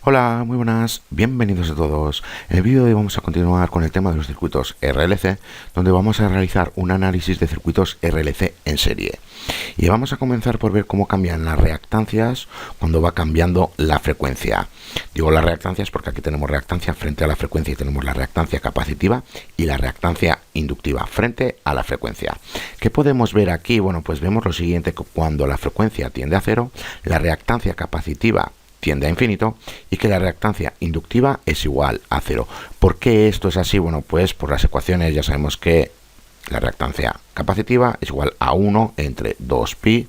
Hola, muy buenas, bienvenidos a todos. En el vídeo de hoy vamos a continuar con el tema de los circuitos RLC, donde vamos a realizar un análisis de circuitos RLC en serie. Y vamos a comenzar por ver cómo cambian las reactancias cuando va cambiando la frecuencia. Digo las reactancias porque aquí tenemos reactancia frente a la frecuencia y tenemos la reactancia capacitiva y la reactancia inductiva frente a la frecuencia. ¿Qué podemos ver aquí? Bueno, pues vemos lo siguiente, que cuando la frecuencia tiende a cero, la reactancia capacitiva tiende a infinito y que la reactancia inductiva es igual a cero. ¿Por qué esto es así? Bueno, pues por las ecuaciones ya sabemos que la reactancia capacitiva es igual a 1 entre 2pi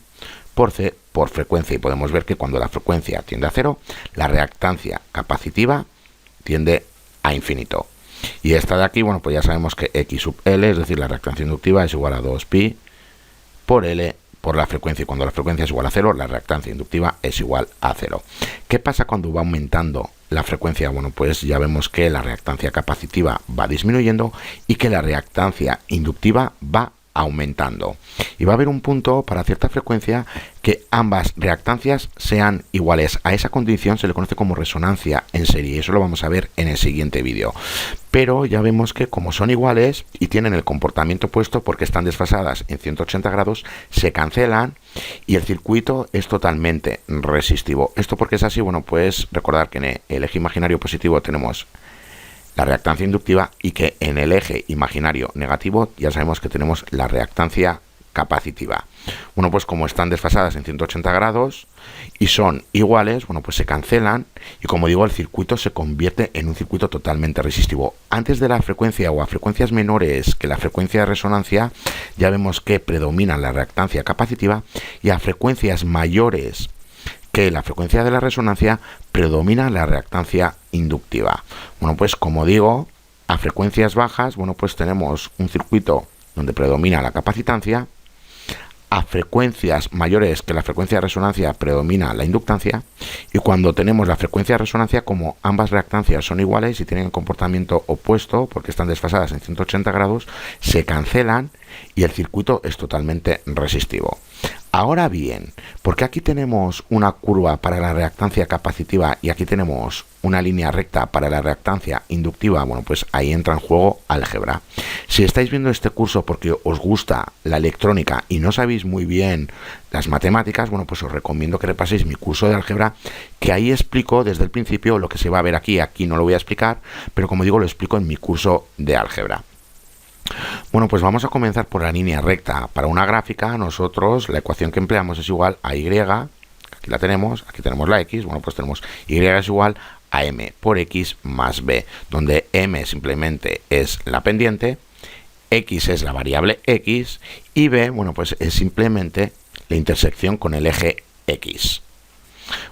por c por frecuencia, y podemos ver que cuando la frecuencia tiende a cero, la reactancia capacitiva tiende a infinito. Y esta de aquí, bueno, pues ya sabemos que x sub l, es decir, la reactancia inductiva es igual a 2pi por l por la frecuencia, y cuando la frecuencia es igual a cero, la reactancia inductiva es igual a cero. ¿Qué pasa cuando va aumentando la frecuencia? Bueno, pues ya vemos que la reactancia capacitiva va disminuyendo y que la reactancia inductiva va aumentando. Y va a haber un punto para cierta frecuencia que ambas reactancias sean iguales. A esa condición se le conoce como resonancia en serie, y eso lo vamos a ver en el siguiente vídeo. Pero ya vemos que como son iguales y tienen el comportamiento opuesto porque están desfasadas en 180 grados, se cancelan y el circuito es totalmente resistivo. ¿Esto por qué es así? Bueno, pues recordar que en el eje imaginario positivo tenemos la reactancia inductiva y que en el eje imaginario negativo ya sabemos que tenemos la reactancia capacitiva. Bueno, pues como están desfasadas en 180 grados y son iguales, bueno, pues se cancelan y, como digo, el circuito se convierte en un circuito totalmente resistivo. Antes de la frecuencia o a frecuencias menores que la frecuencia de resonancia, ya vemos que predomina la reactancia capacitiva, y a frecuencias mayores que la frecuencia de la resonancia predomina la reactancia inductiva. Bueno, pues como digo, a frecuencias bajas, bueno, pues tenemos un circuito donde predomina la capacitancia. A frecuencias mayores que la frecuencia de resonancia predomina la inductancia, y cuando tenemos la frecuencia de resonancia, como ambas reactancias son iguales y tienen el comportamiento opuesto porque están desfasadas en 180 grados, se cancelan y el circuito es totalmente resistivo. Ahora bien, porque aquí tenemos una curva para la reactancia capacitiva y aquí tenemos una línea recta para la reactancia inductiva, bueno, pues ahí entra en juego álgebra. Si estáis viendo este curso porque os gusta la electrónica y no sabéis muy bien las matemáticas, bueno, pues os recomiendo que repaséis mi curso de álgebra, que ahí explico desde el principio lo que se va a ver aquí. Aquí no lo voy a explicar, pero como digo, lo explico en mi curso de álgebra. Bueno, pues vamos a comenzar por la línea recta. Para una gráfica, nosotros la ecuación que empleamos es igual a y, aquí la tenemos, aquí tenemos la x, bueno, pues tenemos y es igual a m por x más b, donde m simplemente es la pendiente, x es la variable x y b, bueno, pues es simplemente la intersección con el eje x.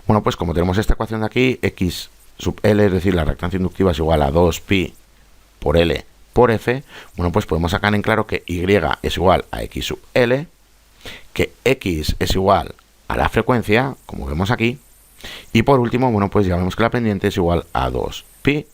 Bueno, pues como tenemos esta ecuación de aquí, x sub l, es decir, la reactancia inductiva es igual a 2pi por l por f, bueno, pues podemos sacar en claro que y es igual a x sub l, que x es igual a la frecuencia, como vemos aquí, y por último, bueno, pues ya vemos que la pendiente es igual a 2pi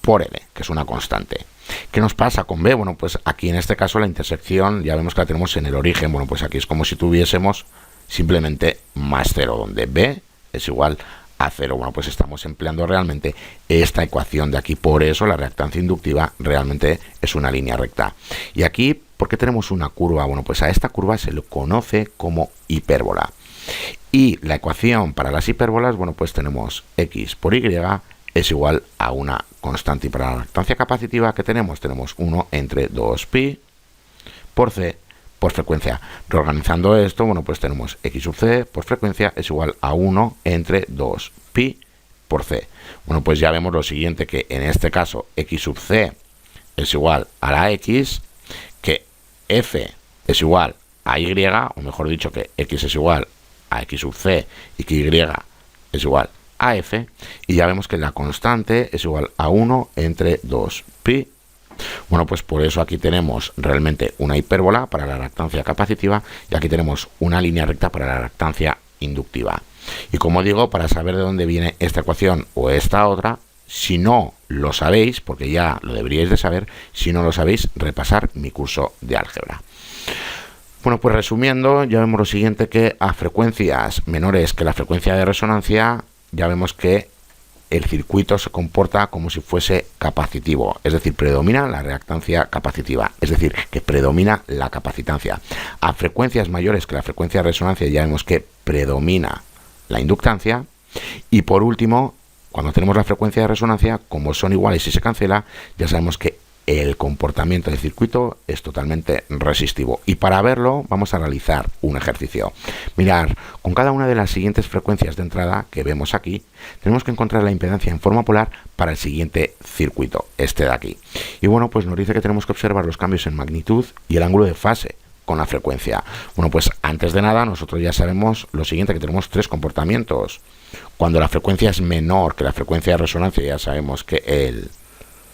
por l, que es una constante. ¿Qué nos pasa con b? Bueno, pues aquí en este caso la intersección ya vemos que la tenemos en el origen. Bueno, pues aquí es como si tuviésemos simplemente más 0, donde b es igual a 0. Bueno, pues estamos empleando realmente esta ecuación de aquí, por eso la reactancia inductiva realmente es una línea recta. Y aquí, ¿por qué tenemos una curva? Bueno, pues a esta curva se le conoce como hipérbola. Y la ecuación para las hipérbolas, bueno, pues tenemos x por y es igual a una constante. Y para la reactancia capacitiva que tenemos 1 entre 2pi por c por frecuencia. Reorganizando esto, bueno, pues tenemos x sub c por frecuencia es igual a 1 entre 2pi por c. Bueno, pues ya vemos lo siguiente, que en este caso x sub c es igual a la x, que f es igual a y, o mejor dicho, que x es igual a x sub c y que y es igual a f, y ya vemos que la constante es igual a 1 entre 2pi. Bueno, pues por eso aquí tenemos realmente una hipérbola para la reactancia capacitiva y aquí tenemos una línea recta para la reactancia inductiva. Y como digo, para saber de dónde viene esta ecuación o esta otra, si no lo sabéis, porque ya lo deberíais de saber, si no lo sabéis, repasar mi curso de álgebra. Bueno, pues resumiendo, ya vemos lo siguiente, que a frecuencias menores que la frecuencia de resonancia, ya vemos que el circuito se comporta como si fuese capacitivo, es decir, predomina la reactancia capacitiva, es decir, que predomina la capacitancia. A frecuencias mayores que la frecuencia de resonancia ya vemos que predomina la inductancia. Y por último, cuando tenemos la frecuencia de resonancia, como son iguales y se cancela, ya sabemos que el comportamiento del circuito es totalmente resistivo. Y para verlo vamos a realizar un ejercicio. Mirar, con cada una de las siguientes frecuencias de entrada que vemos aquí, tenemos que encontrar la impedancia en forma polar para el siguiente circuito, este de aquí. Y bueno, pues nos dice que tenemos que observar los cambios en magnitud y el ángulo de fase con la frecuencia. Bueno, pues antes de nada nosotros ya sabemos lo siguiente, que tenemos tres comportamientos. Cuando la frecuencia es menor que la frecuencia de resonancia, ya sabemos que el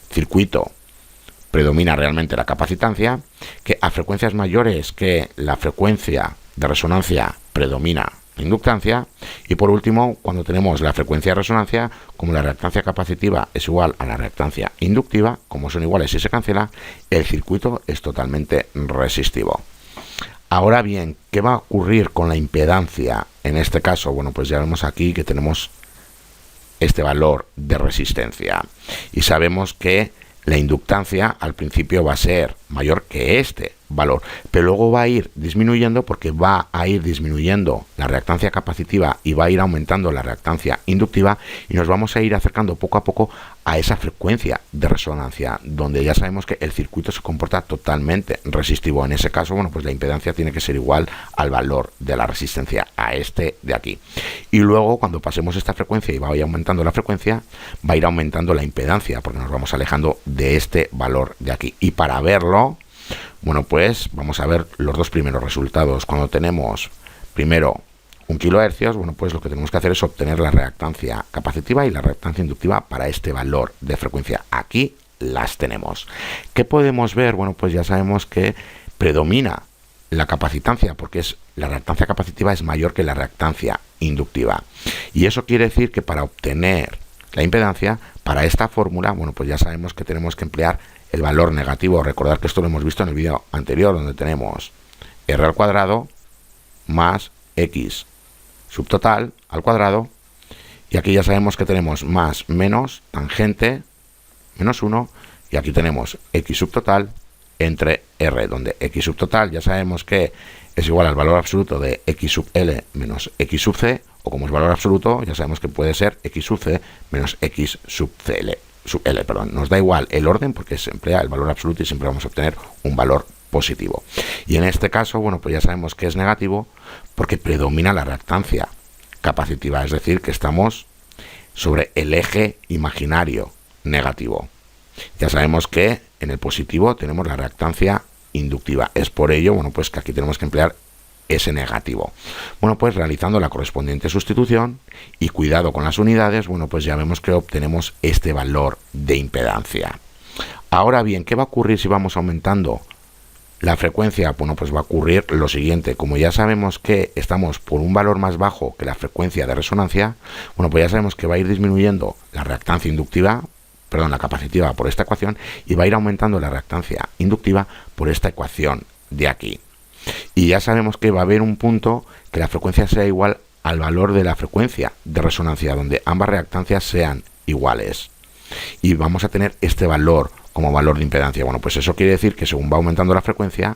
circuito predomina realmente la capacitancia, que a frecuencias mayores que la frecuencia de resonancia predomina la inductancia, y por último, cuando tenemos la frecuencia de resonancia, como la reactancia capacitiva es igual a la reactancia inductiva, como son iguales y se cancela, el circuito es totalmente resistivo. Ahora bien, ¿qué va a ocurrir con la impedancia en este caso? Bueno, pues ya vemos aquí que tenemos este valor de resistencia y sabemos que la inductancia al principio va a ser mayor que este valor, pero luego va a ir disminuyendo porque va a ir disminuyendo la reactancia capacitiva y va a ir aumentando la reactancia inductiva, y nos vamos a ir acercando poco a poco a esa frecuencia de resonancia donde ya sabemos que el circuito se comporta totalmente resistivo. En ese caso, bueno, pues la impedancia tiene que ser igual al valor de la resistencia, a este de aquí. Y luego cuando pasemos esta frecuencia y vaya aumentando la frecuencia, va a ir aumentando la impedancia porque nos vamos alejando de este valor de aquí. Y para verlo, bueno, pues vamos a ver los dos primeros resultados. Cuando tenemos primero 1 kHz, bueno, pues lo que tenemos que hacer es obtener la reactancia capacitiva y la reactancia inductiva para este valor de frecuencia. Aquí las tenemos. ¿Qué podemos ver? Bueno, pues ya sabemos que predomina la capacitancia porque la reactancia capacitiva es mayor que la reactancia inductiva. Y eso quiere decir que para obtener la impedancia, para esta fórmula, bueno, pues ya sabemos que tenemos que emplear el valor negativo. Recordad que esto lo hemos visto en el vídeo anterior, donde tenemos r al cuadrado más x subtotal al cuadrado, y aquí ya sabemos que tenemos más menos tangente menos 1, y aquí tenemos x subtotal entre r, donde x subtotal ya sabemos que es igual al valor absoluto de x sub l menos x sub c, o como es valor absoluto ya sabemos que puede ser x sub c menos x sub cl. Nos da igual el orden porque se emplea el valor absoluto y siempre vamos a obtener un valor positivo. Y en este caso, bueno, pues ya sabemos que es negativo porque predomina la reactancia capacitiva, es decir, que estamos sobre el eje imaginario negativo. Ya sabemos que en el positivo tenemos la reactancia inductiva. Es por ello, bueno, pues que aquí tenemos que emplear ese negativo. Bueno, pues realizando la correspondiente sustitución y cuidado con las unidades, bueno, pues ya vemos que obtenemos este valor de impedancia. Ahora bien, ¿qué va a ocurrir si vamos aumentando la frecuencia? Bueno, pues va a ocurrir lo siguiente. Como ya sabemos que estamos por un valor más bajo que la frecuencia de resonancia, bueno, pues ya sabemos que va a ir disminuyendo la reactancia inductiva, la capacitiva por esta ecuación, y va a ir aumentando la reactancia inductiva por esta ecuación de aquí. Y ya sabemos que va a haber un punto que la frecuencia sea igual al valor de la frecuencia de resonancia, donde ambas reactancias sean iguales. Y vamos a tener este valor como valor de impedancia. Bueno, pues eso quiere decir que según va aumentando la frecuencia,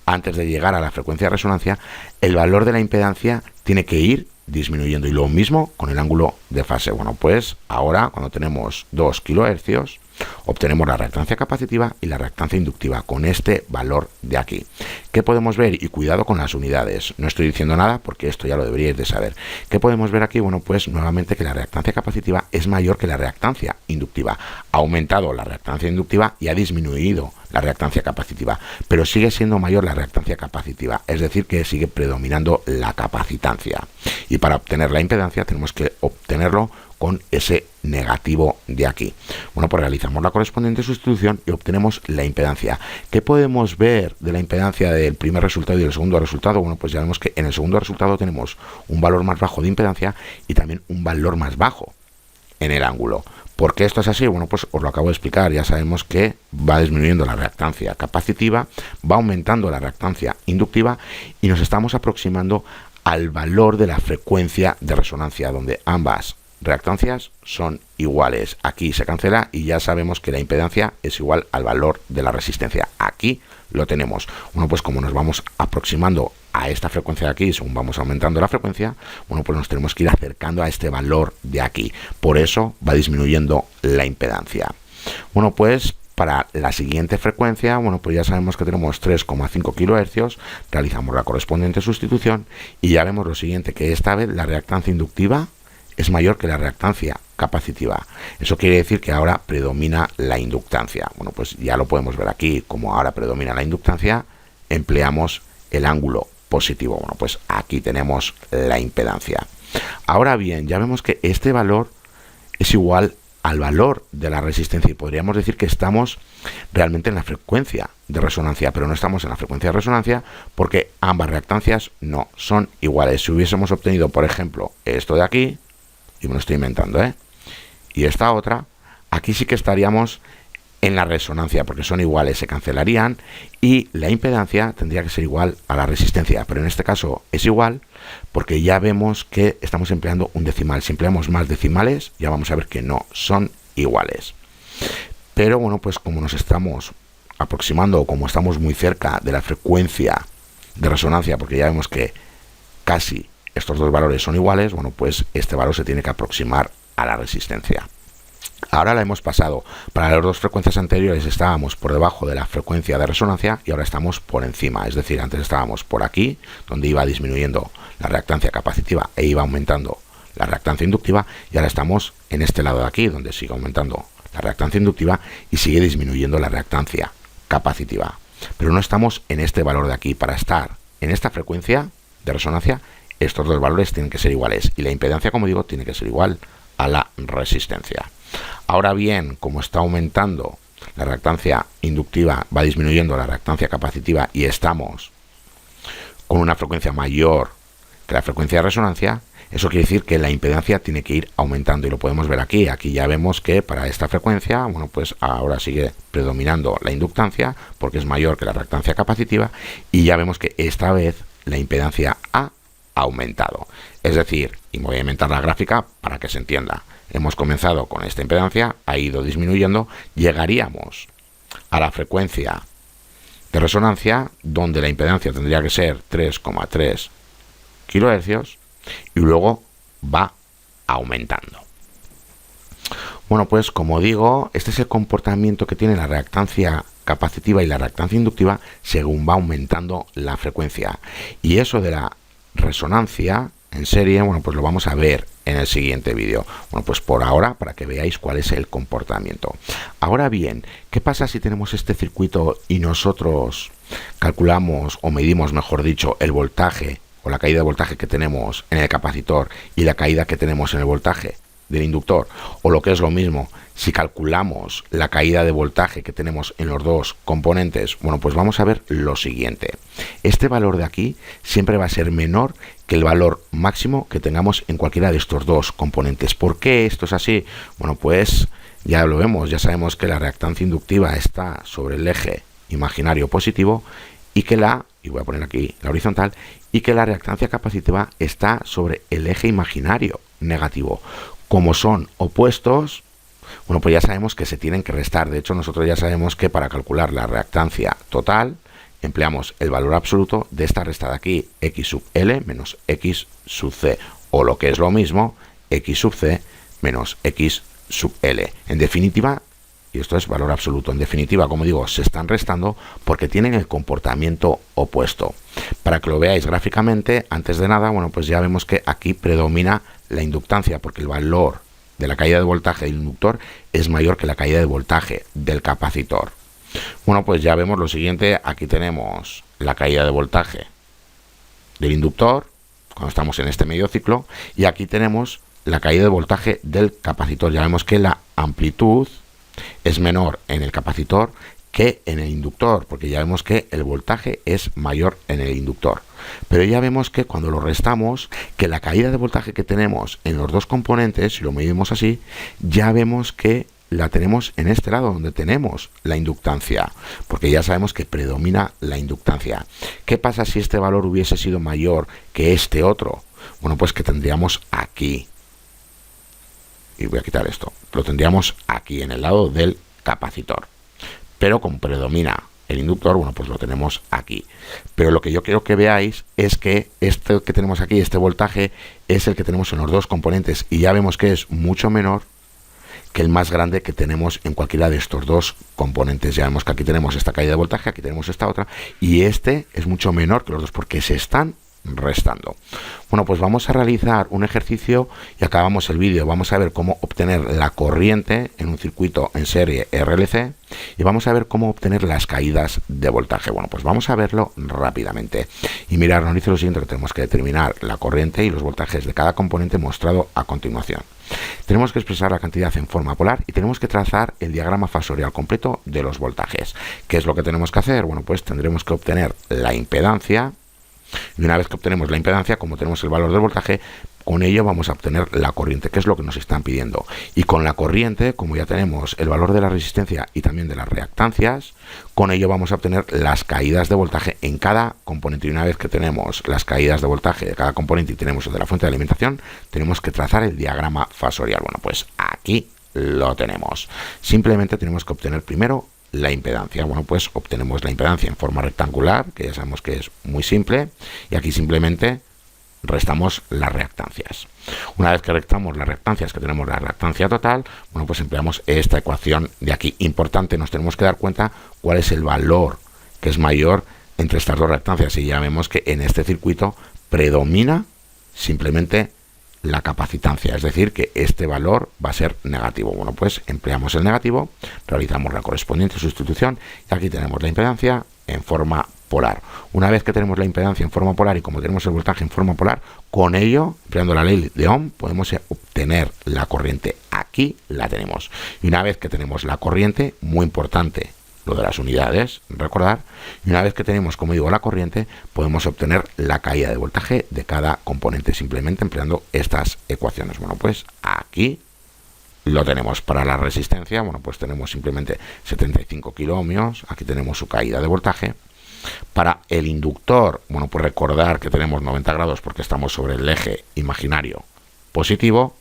antes de llegar a la frecuencia de resonancia, el valor de la impedancia tiene que ir disminuyendo. Y lo mismo con el ángulo de fase. Bueno, pues ahora cuando tenemos 2 kHz, obtenemos la reactancia capacitiva y la reactancia inductiva con este valor de aquí. ¿Qué podemos ver? Y cuidado con las unidades. No estoy diciendo nada porque esto ya lo deberíais de saber. ¿Qué podemos ver aquí? Bueno, pues nuevamente que la reactancia capacitiva es mayor que la reactancia inductiva. Ha aumentado la reactancia inductiva y ha disminuido la reactancia capacitiva, pero sigue siendo mayor la reactancia capacitiva, es decir, que sigue predominando la capacitancia. Y para obtener la impedancia tenemos que obtenerlo con ese negativo de aquí. Bueno, pues realizamos la correspondiente sustitución y obtenemos la impedancia. ¿Qué podemos ver de la impedancia del primer resultado y del segundo resultado? Bueno, pues ya vemos que en el segundo resultado tenemos un valor más bajo de impedancia y también un valor más bajo en el ángulo. ¿Por qué esto es así? Bueno, pues os lo acabo de explicar. Ya sabemos que va disminuyendo la reactancia capacitiva, va aumentando la reactancia inductiva y nos estamos aproximando al valor de la frecuencia de resonancia, donde ambas reactancias son iguales. Aquí se cancela y ya sabemos que la impedancia es igual al valor de la resistencia. Aquí lo tenemos. Bueno, pues como nos vamos aproximando a esta frecuencia de aquí, según vamos aumentando la frecuencia, bueno, pues nos tenemos que ir acercando a este valor de aquí. Por eso va disminuyendo la impedancia. Bueno, pues para la siguiente frecuencia, bueno, pues ya sabemos que tenemos 3,5 kHz, realizamos la correspondiente sustitución y ya vemos lo siguiente, que esta vez la reactancia inductiva es mayor que la reactancia capacitiva. Eso quiere decir que ahora predomina la inductancia. Bueno, pues ya lo podemos ver aquí, como ahora predomina la inductancia, empleamos el ángulo positivo. Bueno, pues aquí tenemos la impedancia. Ahora bien, ya vemos que este valor es igual al valor de la resistencia y podríamos decir que estamos realmente en la frecuencia de resonancia, pero no estamos en la frecuencia de resonancia porque ambas reactancias no son iguales. Si hubiésemos obtenido, por ejemplo, esto de aquí, y me lo estoy inventando, y esta otra, aquí sí que estaríamos en la resonancia porque son iguales, se cancelarían y la impedancia tendría que ser igual a la resistencia, pero en este caso es igual porque ya vemos que estamos empleando un decimal. Si empleamos más decimales ya vamos a ver que no son iguales. Pero bueno, pues como nos estamos aproximando o como estamos muy cerca de la frecuencia de resonancia, porque ya vemos que casi estos dos valores son iguales, bueno, pues este valor se tiene que aproximar a la resistencia. Ahora la hemos pasado. Para las dos frecuencias anteriores estábamos por debajo de la frecuencia de resonancia y ahora estamos por encima. Es decir, antes estábamos por aquí, donde iba disminuyendo la reactancia capacitiva e iba aumentando la reactancia inductiva, y ahora estamos en este lado de aquí, donde sigue aumentando la reactancia inductiva y sigue disminuyendo la reactancia capacitiva. Pero no estamos en este valor de aquí. Para estar en esta frecuencia de resonancia, estos dos valores tienen que ser iguales y la impedancia, como digo, tiene que ser igual a la resistencia. Ahora bien, como está aumentando la reactancia inductiva, va disminuyendo la reactancia capacitiva y estamos con una frecuencia mayor que la frecuencia de resonancia, eso quiere decir que la impedancia tiene que ir aumentando y lo podemos ver aquí. Aquí ya vemos que para esta frecuencia, bueno, pues ahora sigue predominando la inductancia porque es mayor que la reactancia capacitiva y ya vemos que esta vez la impedancia ha aumentado. Es decir, y voy a inventar la gráfica para que se entienda. Hemos comenzado con esta impedancia, ha ido disminuyendo, llegaríamos a la frecuencia de resonancia, donde la impedancia tendría que ser 3,3 kHz y luego va aumentando. Bueno, pues como digo, este es el comportamiento que tiene la reactancia capacitiva y la reactancia inductiva según va aumentando la frecuencia. Y eso de la resonancia en serie, bueno, pues lo vamos a ver en el siguiente vídeo. Bueno, pues por ahora, para que veáis cuál es el comportamiento. Ahora bien, ¿qué pasa si tenemos este circuito y nosotros calculamos o medimos, mejor dicho, el voltaje o la caída de voltaje que tenemos en el capacitor y la caída que tenemos en el voltaje del inductor? O lo que es lo mismo, si calculamos la caída de voltaje que tenemos en los dos componentes, bueno, pues vamos a ver lo siguiente. Este valor de aquí siempre va a ser menor que el valor máximo que tengamos en cualquiera de estos dos componentes. ¿Por qué esto es así? Bueno, pues ya lo vemos, ya sabemos que la reactancia inductiva está sobre el eje imaginario positivo y que y voy a poner aquí la horizontal, y que la reactancia capacitiva está sobre el eje imaginario negativo. Como son opuestos, bueno, pues ya sabemos que se tienen que restar. De hecho, nosotros ya sabemos que para calcular la reactancia total empleamos el valor absoluto de esta resta de aquí, x sub L menos x sub C, o lo que es lo mismo, x sub C menos x sub L. En definitiva, y esto es valor absoluto, en definitiva, como digo, se están restando porque tienen el comportamiento opuesto. Para que lo veáis gráficamente, antes de nada, bueno, pues ya vemos que aquí predomina la inductancia porque el valor de la caída de voltaje del inductor es mayor que la caída de voltaje del capacitor. Bueno, pues ya vemos lo siguiente. Aquí tenemos la caída de voltaje del inductor cuando estamos en este medio ciclo y aquí tenemos la caída de voltaje del capacitor. Ya vemos que la amplitud es menor en el capacitor que en el inductor, porque ya vemos que el voltaje es mayor en el inductor. Pero ya vemos que cuando lo restamos, que la caída de voltaje que tenemos en los dos componentes, si lo medimos así, ya vemos que la tenemos en este lado, donde tenemos la inductancia, porque ya sabemos que predomina la inductancia. ¿Qué pasa si este valor hubiese sido mayor que este otro? Bueno, pues que tendríamos aquí y voy a quitar esto, lo tendríamos aquí en el lado del capacitor. Pero como predomina el inductor, bueno, pues lo tenemos aquí. Pero lo que yo quiero que veáis es que este que tenemos aquí, este voltaje, es el que tenemos en los dos componentes y ya vemos que es mucho menor que el más grande que tenemos en cualquiera de estos dos componentes. Ya vemos que aquí tenemos esta caída de voltaje, aquí tenemos esta otra, y este es mucho menor que los dos porque se están restando. Bueno, pues vamos a realizar un ejercicio y acabamos el vídeo. Vamos a ver cómo obtener la corriente en un circuito en serie RLC y vamos a ver cómo obtener las caídas de voltaje. Bueno, pues vamos a verlo rápidamente. Y mirad, nos dice lo siguiente, que tenemos que determinar la corriente y los voltajes de cada componente mostrado a continuación. Tenemos que expresar la cantidad en forma polar y tenemos que trazar el diagrama fasorial completo de los voltajes. ¿Qué es lo que tenemos que hacer? Bueno, pues tendremos que obtener la impedancia. Y una vez que obtenemos la impedancia, como tenemos el valor del voltaje, con ello vamos a obtener la corriente, que es lo que nos están pidiendo. Y con la corriente, como ya tenemos el valor de la resistencia y también de las reactancias, con ello vamos a obtener las caídas de voltaje en cada componente. Y una vez que tenemos las caídas de voltaje de cada componente y tenemos el de la fuente de alimentación, tenemos que trazar el diagrama fasorial. Bueno, pues aquí lo tenemos. Simplemente tenemos que obtener primero la impedancia. Bueno, pues obtenemos la impedancia en forma rectangular, que ya sabemos que es muy simple, y aquí simplemente restamos las reactancias. Una vez que restamos las reactancias, que tenemos la reactancia total, bueno, pues empleamos esta ecuación de aquí. Importante, nos tenemos que dar cuenta cuál es el valor que es mayor entre estas dos reactancias, y ya vemos que en este circuito predomina simplemente la capacitancia, es decir, que este valor va a ser negativo. Bueno, pues empleamos el negativo, realizamos la correspondiente sustitución y aquí tenemos la impedancia en forma polar. Una vez que tenemos la impedancia en forma polar y como tenemos el voltaje en forma polar, con ello, empleando la ley de Ohm, podemos obtener la corriente. Aquí la tenemos. Y una vez que tenemos la corriente, muy importante lo de las unidades, recordar, y una vez que tenemos, como digo, la corriente, podemos obtener la caída de voltaje de cada componente simplemente empleando estas ecuaciones. Bueno, pues aquí lo tenemos. Para la resistencia, bueno, pues tenemos simplemente 75 kiloohmios, aquí tenemos su caída de voltaje. Para el inductor, bueno, pues recordar que tenemos 90 grados porque estamos sobre el eje imaginario positivo.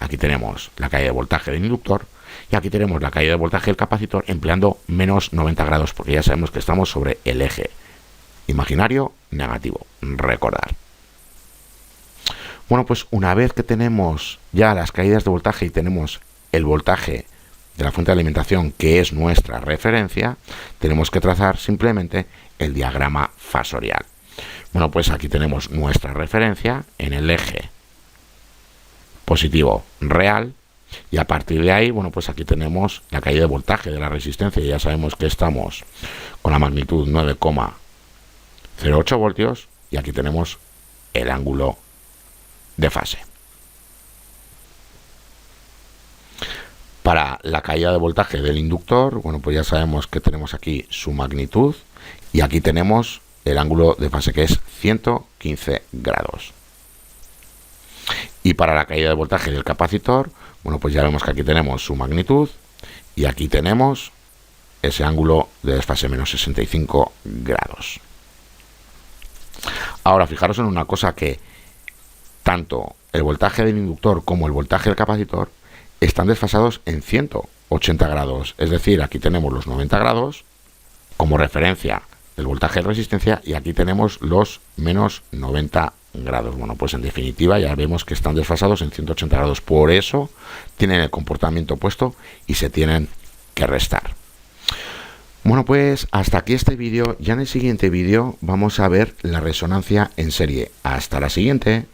Aquí tenemos la caída de voltaje del inductor y aquí tenemos la caída de voltaje del capacitor empleando menos 90 grados porque ya sabemos que estamos sobre el eje imaginario negativo. Recordar. Bueno, pues una vez que tenemos ya las caídas de voltaje y tenemos el voltaje de la fuente de alimentación, que es nuestra referencia, tenemos que trazar simplemente el diagrama fasorial. Bueno, pues aquí tenemos nuestra referencia en el eje positivo real y a partir de ahí, bueno, pues aquí tenemos la caída de voltaje de la resistencia y ya sabemos que estamos con la magnitud 9,08 voltios y aquí tenemos el ángulo de fase. Para la caída de voltaje del inductor, bueno, pues ya sabemos que tenemos aquí su magnitud y aquí tenemos el ángulo de fase que es 115 grados. Y para la caída de voltaje del capacitor, bueno, pues ya vemos que aquí tenemos su magnitud y aquí tenemos ese ángulo de desfase menos 65 grados. Ahora, fijaros en una cosa, que tanto el voltaje del inductor como el voltaje del capacitor están desfasados en 180 grados. Es decir, aquí tenemos los 90 grados como referencia del voltaje de resistencia y aquí tenemos los menos 90 grados. Bueno, pues en definitiva ya vemos que están desfasados en 180 grados. Por eso tienen el comportamiento opuesto y se tienen que restar. Bueno, pues hasta aquí este vídeo. Ya en el siguiente vídeo vamos a ver la resonancia en serie. Hasta la siguiente.